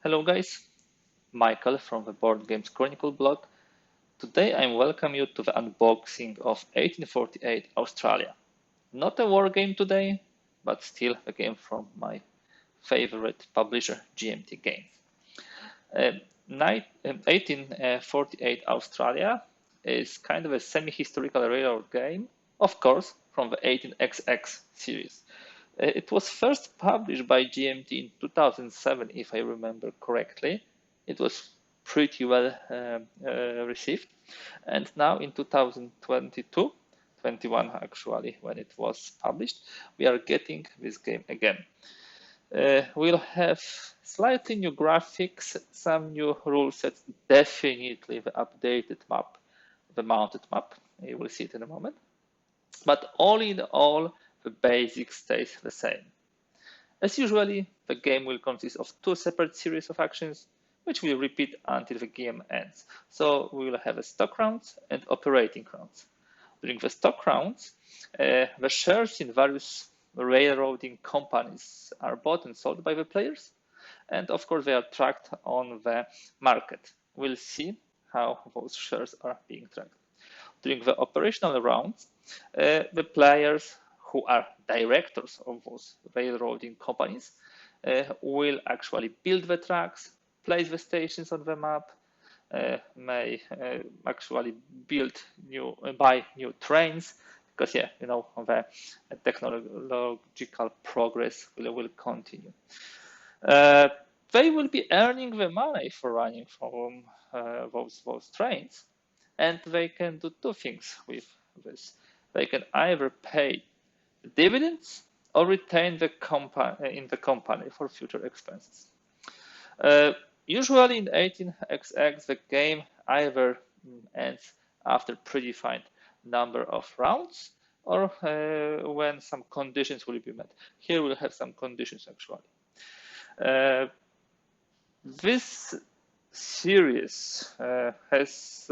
Hello guys, Michael from the Board Games Chronicle blog. Today I welcome you to the unboxing of 1848 Australia. Not a war game today, but still a game from my favorite publisher GMT Games. 1848 Australia is kind of a semi-historical railroad game, of course, from the 18XX series. It was first published by GMT in 2007, if I remember correctly. It was pretty well received. And now in 2022, 21 actually, when it was published, we are getting this game again. We'll have slightly new graphics, some new rule sets, definitely the updated map, the mounted map. You will see it in a moment. But all in all, the basics stays the same. As usually, the game will consist of two separate series of actions, which will repeat until the game ends. So we will have a stock rounds and operating rounds. During the stock rounds, the shares in various railroading companies are bought and sold by the players, and of course they are tracked on the market. We'll see how those shares are being tracked. During the operational rounds, the players who are directors of those railroading companies will actually build the tracks, place the stations on the map, may actually buy new trains, because the technological progress will continue. They will be earning the money for running from those trains, and they can do two things with this. They can either pay dividends or retain the in the company for future expenses. Usually in 18XX, the game either ends after predefined number of rounds or when some conditions will be met. Here we'll have some conditions actually. This series has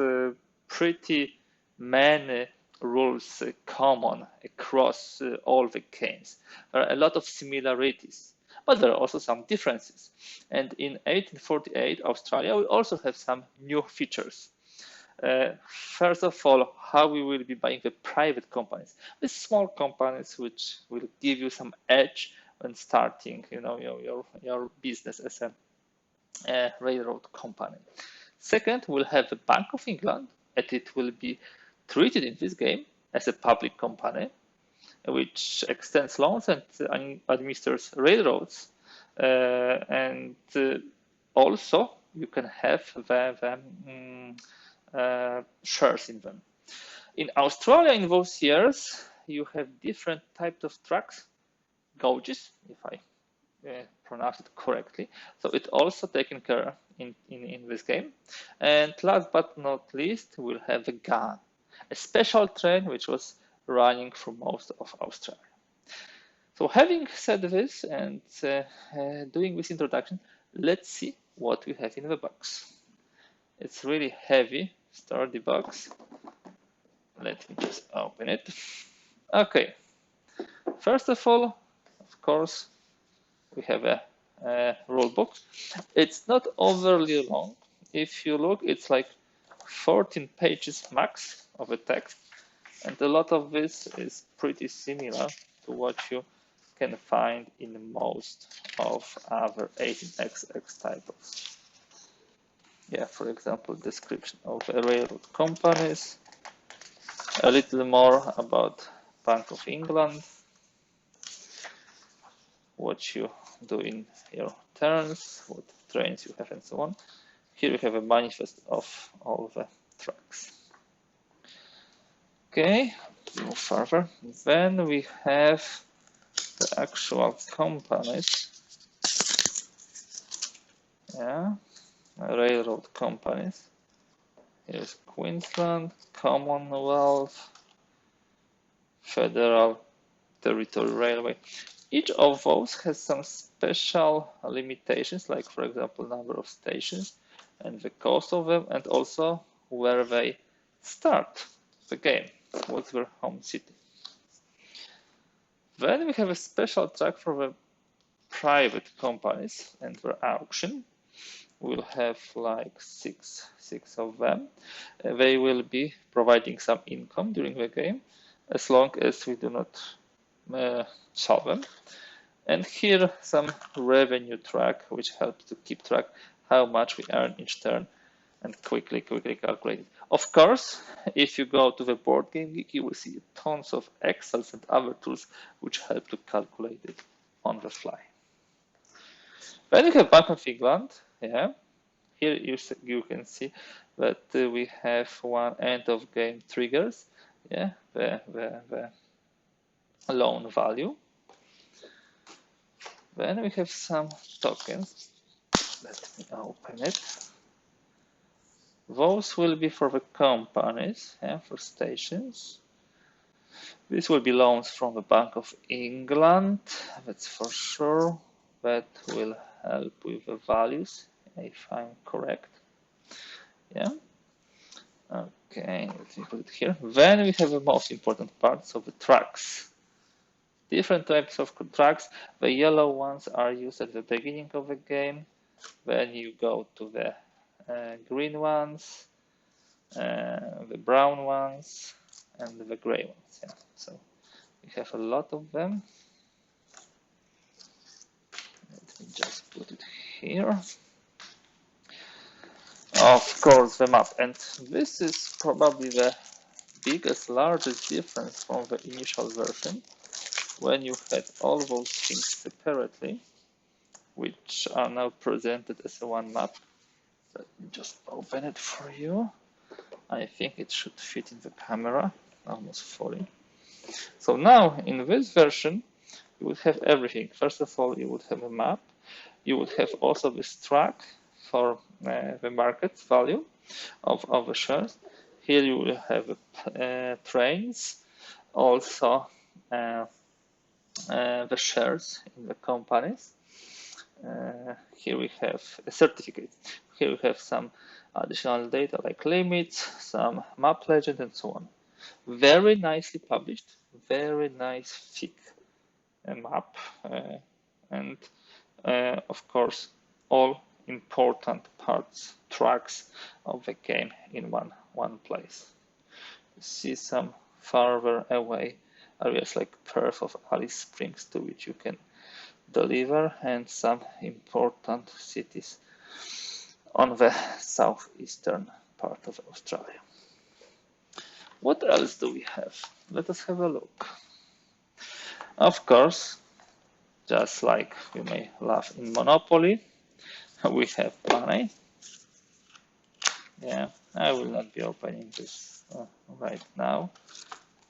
pretty many rules common across all the games. There are a lot of similarities, but there are also some differences. And in 1848 Australia, we also have some new features. First of all, how we will be buying the private companies, the small companies, which will give you some edge when starting, your business as a railroad company. Second, we'll have the Bank of England, and it will be treated in this game as a public company, which extends loans and administers railroads. And also, you can have the shares in them. In Australia, in those years, you have different types of tracks, gauges, if I pronounce it correctly. So it's also taken care in this game. And last but not least, we'll have a gun, a special train which was running through most of Australia. So having said this and doing this introduction, let's see what we have in the box. It's really heavy, sturdy box. Let me just open it. Okay, first of all, of course, we have a rule book. It's not overly long. If you look, it's like 14 pages max of a text, and a lot of this is pretty similar to what you can find in most of other 18XX titles. Yeah, for example, description of railroad companies, a little more about Bank of England, what you do in your turns, what trains you have, and so on. Here we have a manifest of all the tracks. Okay, move further. Then we have the actual companies. Yeah, railroad companies. Here's Queensland, Commonwealth, Federal Territory Railway. Each of those has some special limitations, like for example, number of stations and the cost of them, and also where they start the game, what's their home city. Then we have a special track for the private companies and their auction. We'll have like six of them. They will be providing some income during the game, as long as we do not sell them. And here some revenue track, which helps to keep track how much we earn each turn and quickly calculate it. Of course, if you go to the board game geek, you will see tons of Excels and other tools which help to calculate it on the fly. Then you have Bank of England. Yeah, here you can see that we have one end of game triggers. Yeah, the loan value. Then we have some tokens. Let me open it. Those will be for the companies, yeah, for stations. This will be loans from the Bank of England, that's for sure. That will help with the values, if I'm correct. Yeah. Okay, let me put it here. Then we have the most important parts of the tracks. Different types of tracks. The yellow ones are used at the beginning of the game. Then you go to the green ones, the brown ones, and the gray ones. Yeah. So we have a lot of them. Let me just put it here. Of course, the map. And this is probably the largest difference from the initial version, when you had all those things separately, which are now presented as a one map. Let me just open it for you. I think it should fit in the camera, almost fully. So now in this version, you would have everything. First of all, you would have a map. You would have also this track for the market value of the shares. Here you will have trains, also the shares in the companies. Here we have a certificate. Here we have some additional data like limits, some map legend, and so on. Very nicely published, very nice thick map, and of course all important parts, tracks of the game in one place. You see some farther away areas like Perth of Alice Springs to which you can deliver, and some important cities on the southeastern part of Australia. What else do we have? Let us have a look. Of course, just like you may love in Monopoly, we have money. Yeah, I will not be opening this right now,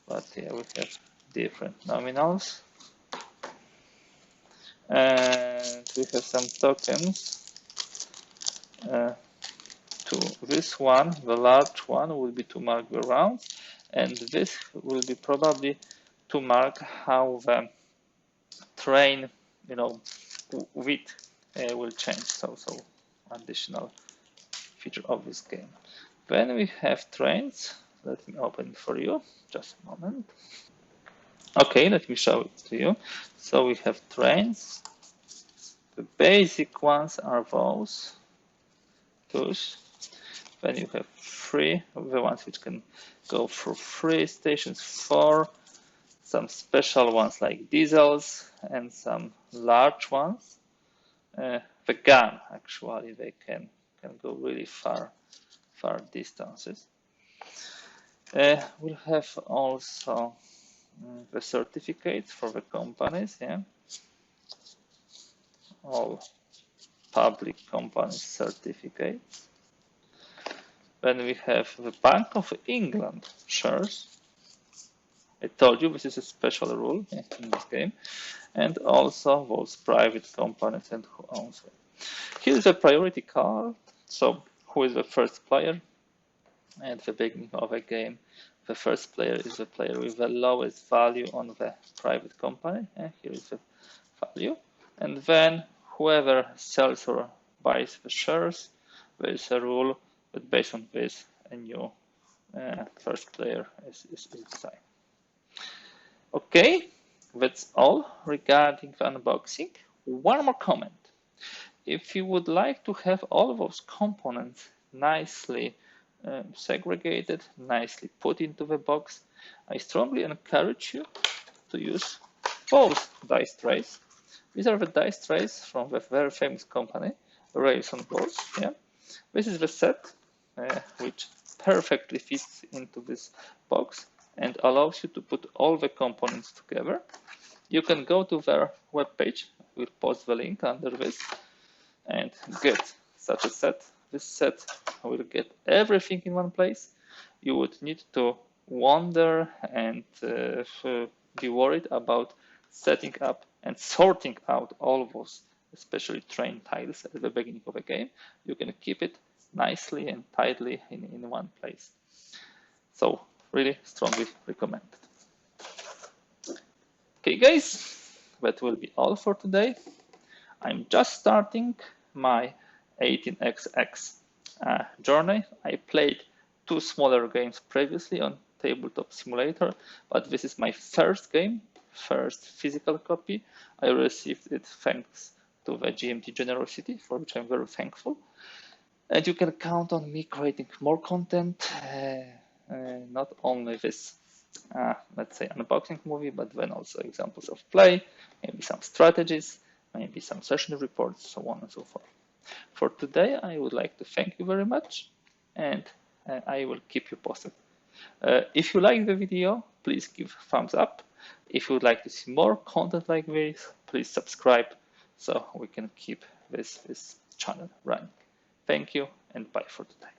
but here we have different nominals. And we have some tokens. To this one, the large one, will be to mark the rounds, and this will be probably to mark how the train, width will change. So additional feature of this game. Then we have trains. Let me open it for you. Just a moment. Okay, let me show it to you. So we have trains. The basic ones are those. Then you have three, the ones which can go through 3 stations, 4, some special ones like diesels, and some large ones. The gun, actually, they can go really far distances. We'll have also the certificates for the companies, yeah. All public company certificates. Then we have the Bank of England shares. I told you this is a special rule in this game. And also those private companies and who owns them. Here is a priority card. So who is the first player? At the beginning of a game, the first player is the player with the lowest value on the private company. Here is the value. And then whoever sells or buys the shares, there is a rule that based on this, a new first player is decided. Okay, that's all regarding the unboxing. One more comment. if you would like to have all of those components nicely segregated, nicely put into the box, I strongly encourage you to use both dice trays. These are the dice trays from the very famous company, Rails on Boards. Yeah, this is the set which perfectly fits into this box and allows you to put all the components together. You can go to their webpage. We'll post the link under this and get such a set. This set will get everything in one place. You would need to wander and be worried about setting up and sorting out all of those, especially train tiles at the beginning of a game. You can keep it nicely and tightly in one place. So really strongly recommended. Okay guys, that will be all for today. I'm just starting my 18xx journey. I played 2 smaller games previously on Tabletop Simulator, but this is my first game, first physical copy. I received it thanks to the GMT generosity, for which I'm very thankful. And you can count on me creating more content, not only this, let's say, unboxing movie, but then also examples of play, maybe some strategies, maybe some session reports, so on and so forth. For today, I would like to thank you very much, and I will keep you posted. If you like the video, please give thumbs up. If you would like to see more content like this, please subscribe so we can keep this channel running. Thank you and bye for today.